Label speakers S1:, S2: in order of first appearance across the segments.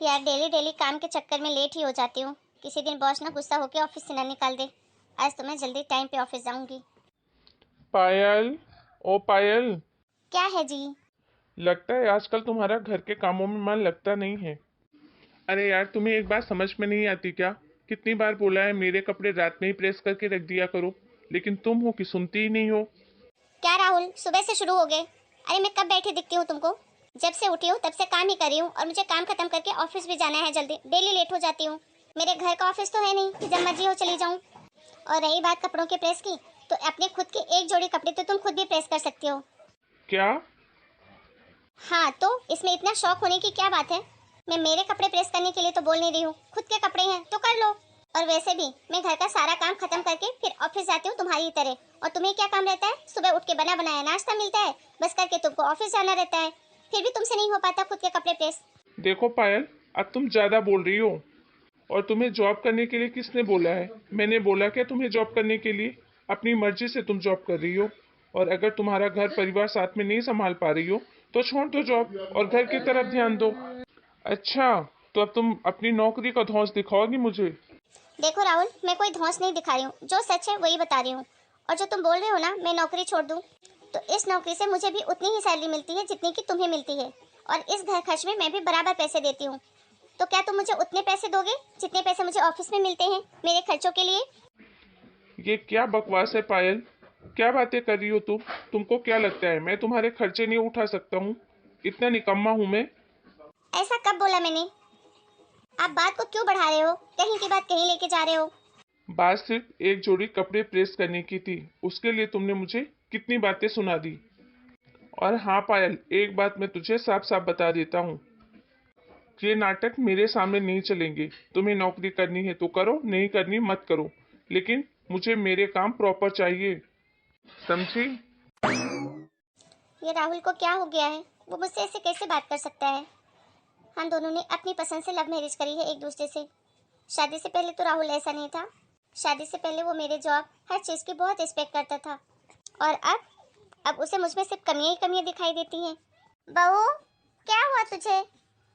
S1: यार daily daily काम के चक्कर में लेट ही हो जाती हूँ। किसी दिन बॉस ना गुस्सा होकर ऑफिस से ना निकाल दे। आज तो मैं जल्दी टाइम पे ऑफिस जाऊंगी।
S2: पायल। ओ पायल।
S1: क्या है जी?
S2: लगता है आजकल तुम्हारा घर के कामों में मन लगता नहीं है। अरे यार, तुम्हें एक बात समझ में नहीं आती क्या? कितनी बार बोला है मेरे कपड़े रात में ही प्रेस करके रख दिया करो, लेकिन तुम हो कि सुनती ही नहीं हो।
S1: क्या राहुल, सुबह से शुरू हो गए? अरे मैं कब बैठी दिखती हूँ तुमको? जब से उठी हूँ तब से काम ही कर रही हूँ, और मुझे काम खत्म करके ऑफिस भी जाना है जल्दी। डेली लेट हो जाती हूँ। मेरे घर का ऑफिस तो है नहीं कि जब मर्जी हो चली जाऊँ। और रही बात कपड़ों के प्रेस की, तो अपने खुद के एक जोड़ी कपड़े तो तुम खुद भी प्रेस कर सकती हो।
S2: क्या?
S1: हाँ, तो इसमें इतना शौक होने की क्या बात है? मैं मेरे कपड़े प्रेस करने के लिए तो बोल नहीं रही हूँ, खुद के कपड़े हैं तो कर लो। और वैसे भी मैं घर का सारा काम खत्म करके फिर ऑफिस जाती हूँ तुम्हारी तरह। और तुम्हें क्या काम रहता है? सुबह उठ के बना बनाया नाश्ता मिलता है, बस करके तुमको ऑफिस जाना रहता है। फिर भी तुमसे नहीं हो पाता खुद के कपड़े प्रेस।
S2: देखो पायल, अब तुम ज्यादा बोल रही हो। और तुम्हें जॉब करने के लिए किसने बोला है? मैंने बोला क्या तुम्हें जॉब करने के लिए? अपनी मर्जी से तुम जॉब कर रही हो। और अगर तुम्हारा घर परिवार साथ में नहीं संभाल पा रही हो तो छोड़ दो जॉब और घर की तरफ ध्यान दो। अच्छा, तो अब तुम अपनी नौकरी का धौंस दिखाओगी मुझे?
S1: देखो राहुल, मैं कोई धौंस नहीं दिखा रही हूँ, जो सच है वही बता रही हूँ। और जो तुम बोल रहे हो ना मैं नौकरी छोड़ दूँ, तो इस नौकरी से मुझे भी उतनी ही सैलरी मिलती है जितनी कि तुम्हें मिलती है। और इस घर खर्च में मैं भी बराबर पैसे देती हूँ। तो क्या तुम मुझे उतने पैसे दोगे जितने पैसे मुझे ऑफिस में मिलते हैं मेरे खर्चों के लिए?
S2: ये क्या बकवास है पायल? क्या बातें कर रही हो तुम? तुमको क्या लगता है मैं तुम्हारे खर्चे नहीं उठा सकता हूँ? इतना निकम्मा हूँ मैं?
S1: ऐसा कब बोला मैंने? आप बात को क्यों बढ़ा रहे हो? कहीं की बात कहीं लेके जा रहे हो।
S2: बात सिर्फ एक जोड़ी कपड़े प्रेस करने की थी, उसके लिए तुमने मुझे कितनी बातें सुना दी। और हाँ पायल, एक बात मैं तुझे साफ साफ बता देता हूँ, ये नाटक मेरे सामने नहीं चलेंगे। तुम्हें नौकरी करनी है तो करो, नहीं करनी मत करो, लेकिन मुझे मेरे काम प्रॉपर चाहिए, समझी?
S1: ये राहुल को क्या हो गया है? वो मुझसे ऐसे कैसे बात कर सकता है? हम दोनों ने अपनी पसंद से लव मैरिज करी है एक दूसरे से। शादी से पहले तो राहुल ऐसा नहीं था। शादी से पहले वो मेरे जॉब हर चीज़ की बहुत रिस्पेक्ट करता था। और अब उसे मुझ में सिर्फ कमियां ही कमियां दिखाई देती हैं। बहू, क्या हुआ तुझे?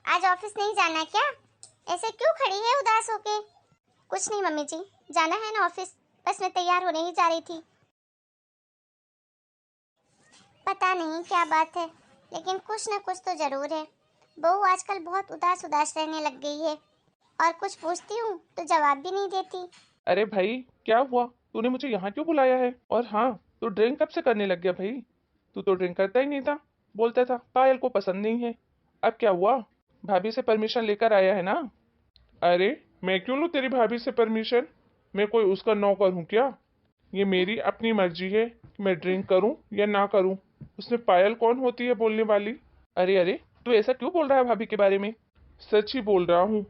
S1: आज ऑफिस नहीं जाना क्या? ऐसे क्यों खड़ी है उदास होके? कुछ नहीं मम्मी जी, जाना है ना ऑफिस। बस मैं तैयार होने ही जा रही थी। पता नहीं क्या बात है, लेकिन कुछ ना कुछ तो जरूर है। बहू आजकल बहुत उदास उदास रहने लग गई है। और कुछ पूछती हूँ तो जवाब भी नहीं देती।
S2: अरे भाई, क्या हुआ? तूने मुझे यहाँ क्यों बुलाया है? और हाँ, तू ड्रिंक कब से करने लग गया भाई? तू तो ड्रिंक करता ही नहीं था। बोलता था पायल को पसंद नहीं है। अब क्या हुआ? भाभी से परमिशन लेकर आया है ना? अरे, मैं क्यों लूँ तेरी भाभी से परमिशन? मैं कोई उसका नौकर हूँ क्या? ये मेरी अपनी मर्जी है कि मैं ड्रिंक करूँ या ना करूँ। उसमें पायल कौन होती है बोलने वाली? अरे अरे, तू ऐसा क्यों बोल रहा है भाभी के बारे में? सच ही बोल रहा हूँ।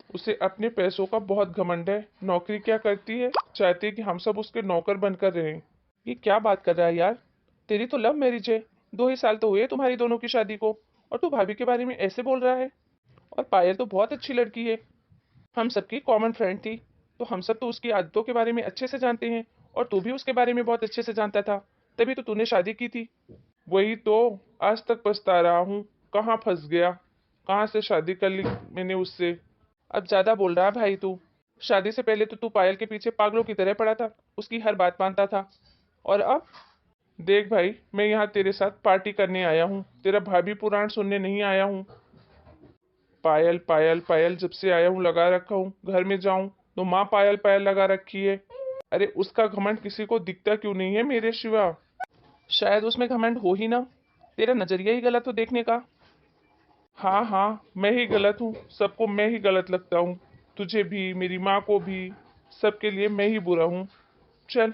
S2: उसे अपने पैसों का बहुत घमंड है। नौकरी क्या करती है, चाहती है कि हम सब उसके नौकर बनकर रहें। ये क्या बात कर रहा है यार? तेरी तो लव मैरिज है, 2 ही साल तो हुए तुम्हारी दोनों की शादी को, और तू भाभी के बारे में ऐसे बोल रहा है? और पायल तो बहुत अच्छी लड़की है, हम सबकी कॉमन फ्रेंड थी, तो हम सब तो उसकी आदतों के बारे में अच्छे से जानते हैं। और तू भी उसके बारे में बहुत अच्छे से जानता था, तभी तो तूने शादी की थी। वही तो, आज तक पछता रहा हूँ। कहाँ फंस गया, कहाँ से शादी कर ली मैंने उससे। अब ज्यादा बोल रहा है भाई तू। शादी से पहले तो तू पायल के पीछे पागलों की तरह पड़ा था, उसकी हर बात मानता था। और अब देख भाई, मैं यहाँ तेरे साथ पार्टी करने आया हूँ, तेरा भाभी पुराण सुनने नहीं आया हूँ। पायल पायल पायल जब से आया हूँ लगा रखा हूँ, घर में जाऊं तो माँ पायल पायल लगा रखी है। अरे उसका घमंड किसी को दिखता क्यों नहीं है मेरे सिवा? शायद उसमें घमंड हो ही ना, तेरा नजरिया ही गलत हो देखने का। हाँ हाँ, मैं ही गलत हूँ, सबको मैं ही गलत लगता हूँ। तुझे भी, मेरी माँ को भी, सबके लिए मैं ही बुरा हूँ। चल,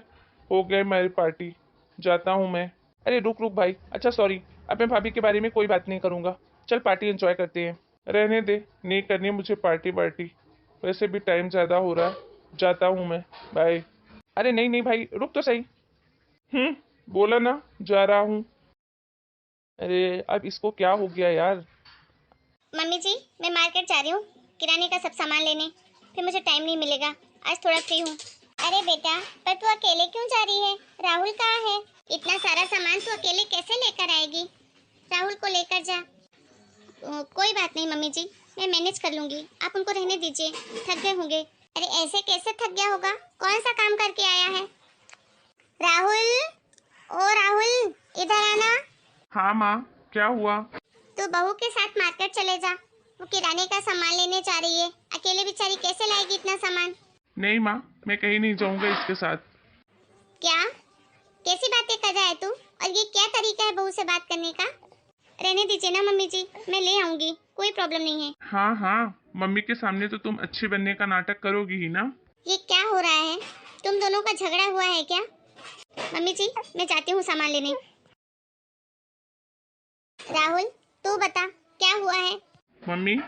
S2: हो गई मेरी पार्टी, जाता हूँ मैं। अरे रुक रुक भाई, अच्छा सॉरी, अब मैं भाभी के बारे में कोई बात नहीं करूँगा। चल पार्टी एंजॉय करते हैं। रहने दे, नहीं करनी मुझे पार्टी वार्टी। वैसे भी टाइम ज़्यादा हो रहा है, जाता हूँ मैं। बाय। अरे नहीं नहीं भाई, रुक तो सही। बोला ना, जा रहा हूँ। अरे अब इसको क्या हो गया यार?
S1: मम्मी जी, मैं मार्केट जा रही हूँ किराने का सब सामान लेने। फिर मुझे टाइम नहीं मिलेगा, आज थोड़ा फ्री हूँ। अरे बेटा, पर तू अकेले क्यों जा रही है? राहुल कहाँ है? इतना सारा सामान तू अकेले कैसे लेकर आएगी? राहुल को लेकर जा। कोई बात नहीं मम्मी जी, मैं मैनेज कर लूंगी, आप उनको रहने दीजिए, थक गए होंगे। अरे ऐसे कैसे थक गया होगा, कौन सा काम करके आया है? राहुल, ओ राहुल, इधर आना।
S2: हाँ माँ, क्या हुआ?
S1: तू बहू के साथ मार्केट चले जा, वो किराने का सामान लेने जा रही है। अकेले बेचारी कैसे लाएगी इतना सामान?
S2: नहीं माँ, मैं कहीं नहीं जाऊंगा इसके साथ।
S1: क्या कैसी बातें कर रहा है तू? और ये क्या तरीका है बहू से बात करने का? रहने दीजिए ना मम्मी जी, मैं ले आऊंगी, कोई प्रॉब्लम नहीं है।
S2: हाँ हाँ, मम्मी के सामने तो तुम अच्छी बनने का नाटक करोगी ही ना।
S1: ये क्या हो रहा है? तुम दोनों का झगड़ा हुआ है क्या? मम्मी जी, मैं जाती हूँ सामान लेने। राहुल, तू बता क्या हुआ है?
S2: मम्मी,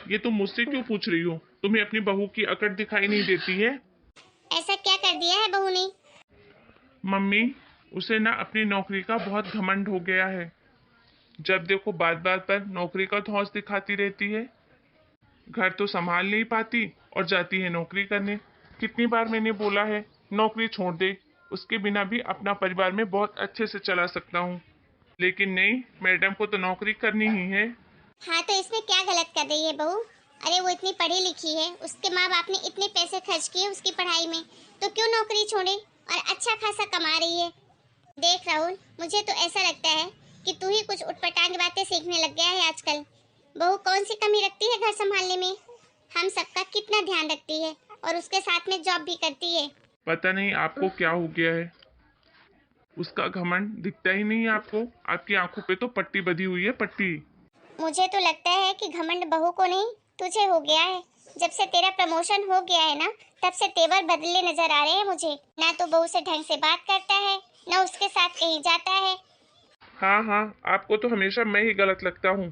S2: ये तुम मुझसे क्यों पूछ रही हो? तुम्हें अपनी बहू की अकड़ दिखाई नहीं देती है?
S1: ऐसा क्या कर दिया है बहू ने?
S2: मम्मी, उसे ना अपनी नौकरी का बहुत घमंड हो गया है। जब देखो बात बात पर नौकरी का धौंस दिखाती रहती है। घर तो संभाल नहीं पाती और जाती है नौकरी करने। कितनी बार मैंने बोला है नौकरी छोड़ दे, उसके बिना भी अपना परिवार में बहुत अच्छे से चला सकता हूँ। लेकिन नहीं, मैडम को तो नौकरी करनी ही है।
S1: हाँ तो इसमें क्या गलत कर रही है बहू? अरे वो इतनी पढ़ी लिखी है, उसके माँ बाप ने इतने पैसे खर्च किए उसकी पढ़ाई में, तो क्यों नौकरी छोड़े? और अच्छा खासा कमा रही है। देख राहुल, मुझे तो ऐसा लगता है कि तू ही कुछ उटपटांग बातें सीखने लग गया है आजकल। बहू कौन सी कमी रखती है घर संभालने में? हम सबका कितना ध्यान रखती है और उसके साथ में जॉब भी करती है।
S2: पता नहीं आपको क्या हो गया है। उसका घमंड दिखता ही नहीं है आपको। आपकी आंखों पे तो पट्टी बंधी हुई है, पट्टी।
S1: मुझे तो लगता है कि घमंड बहू को नहीं, तुझे हो गया है। जब से तेरा प्रमोशन हो गया है ना, तब से तेवर बदले नजर आ रहे हैं मुझे। ना तो बहू से ढंग से बात करता है, ना उसके साथ कहीं जाता है।
S2: हाँ हाँ, आपको तो हमेशा मैं ही गलत लगता हूँ।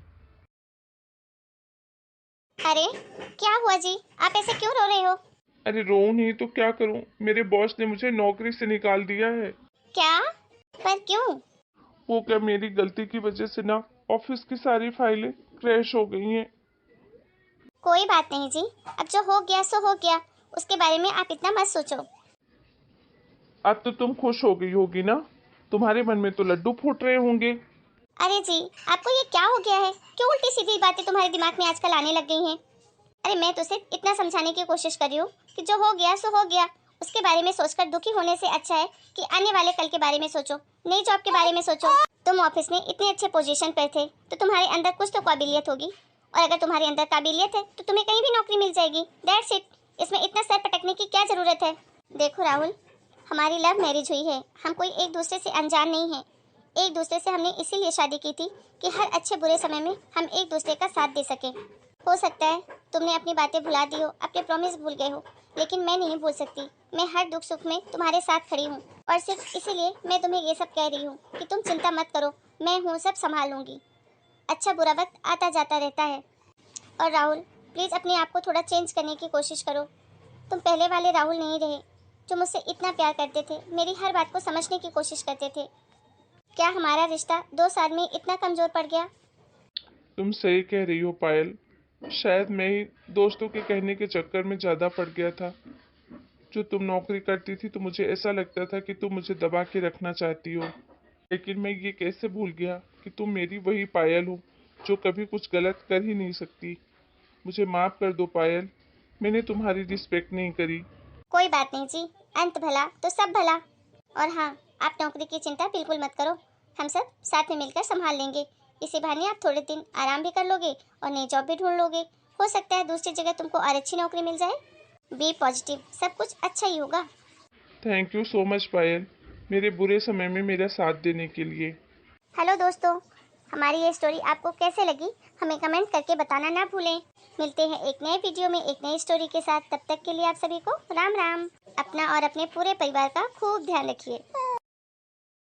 S1: अरे क्या हुआ जी, आप ऐसे क्यों रो रहे हो?
S2: अरे रोऊं नहीं तो क्या करूं, मेरे बॉस ने मुझे नौकरी से निकाल दिया है।
S1: क्या? पर क्यों?
S2: वो क्या, मेरी गलती की वजह से ना ऑफिस की सारी फाइलें क्रैश हो गई हैं।
S1: कोई बात नहीं जी, अब जो हो गया सो हो गया, उसके बारे में आप इतना मत सोचो।
S2: अब तो तुम खुश हो गई होगी ना? तुम्हारे मन में तो लड्डू फूट रहे होंगे।
S1: अरे जी, आपको ये क्या हो गया है? क्यों उल्टी सीधी बातें तुम्हारे दिमाग में आजकल आने लग गई हैं? अरे मैं तो सिर्फ इतना समझाने की कोशिश कर रही हूँ कि जो हो गया सो हो गया, उसके बारे में सोचकर दुखी होने से अच्छा है कि आने वाले कल के बारे में सोचो, नई जॉब के बारे में सोचो। तुम ऑफिस में इतने अच्छे पोजीशन पर थे, तो तुम्हारे अंदर कुछ तो काबिलियत होगी, और अगर तुम्हारे अंदर काबिलियत है तो तुम्हें कहीं भी नौकरी मिल जाएगी। That's it. इसमें इतना सर पटकने की क्या जरूरत है? देखो राहुल, हमारी लव मैरिज हुई है, हम कोई एक दूसरे से अनजान नहीं है। एक दूसरे से हमने इसीलिए शादी की थी कि हर अच्छे बुरे समय में हम एक दूसरे का साथ दे सके। हो सकता है तुमने अपनी बातें भुला दी हो, अपने प्रॉमिस भूल गए हो, लेकिन मैं नहीं भूल सकती। मैं हर दुख सुख में तुम्हारे साथ खड़ी हूँ, और सिर्फ इसीलिए मैं तुम्हें ये सब कह रही हूँ कि तुम चिंता मत करो, मैं हूँ, सब संभाल लूँगी। अच्छा बुरा वक्त आता जाता रहता है। और राहुल, प्लीज़ अपने आप को थोड़ा चेंज करने की कोशिश करो। तुम पहले वाले राहुल नहीं रहे, जो मुझसे इतना प्यार करते थे, मेरी हर बात को समझने की कोशिश करते थे। क्या हमारा रिश्ता 2 साल में इतना कमज़ोर पड़ गया?
S2: तुम सही कह रही हो पायल। शायद मैं ही दोस्तों के कहने के चक्कर में ज्यादा पड़ गया था। जो तुम नौकरी करती थी तो मुझे ऐसा लगता था कि तुम मुझे दबा के रखना चाहती हो। लेकिन मैं ये कैसे भूल गया कि तुम मेरी वही पायल हो जो कभी कुछ गलत कर ही नहीं सकती। मुझे माफ कर दो पायल, मैंने तुम्हारी रिस्पेक्ट नहीं करी।
S1: कोई बात नहीं जी, अंत भला तो सब भला। और हाँ, आप नौकरी की चिंता बिल्कुल मत करो, हम सब साथ में मिलकर संभाल लेंगे। इसी बहाने आप थोड़े दिन आराम भी कर लोगे और नई जॉब भी ढूंढ लोगे। हो सकता है दूसरी जगह तुमको और अच्छी नौकरी मिल जाए। बी पॉजिटिव, सब कुछ अच्छा ही होगा।
S2: थैंक यू सो मच पायल, मेरे बुरे समय में मेरा साथ देने के लिए।
S1: हेलो दोस्तों, हमारी ये स्टोरी आपको कैसे लगी हमें कमेंट करके बताना ना भूलें। मिलते हैं एक नए वीडियो में एक नई स्टोरी के साथ। तब तक के लिए आप सभी को राम राम। अपना और अपने पूरे परिवार का खूब ध्यान रखिए।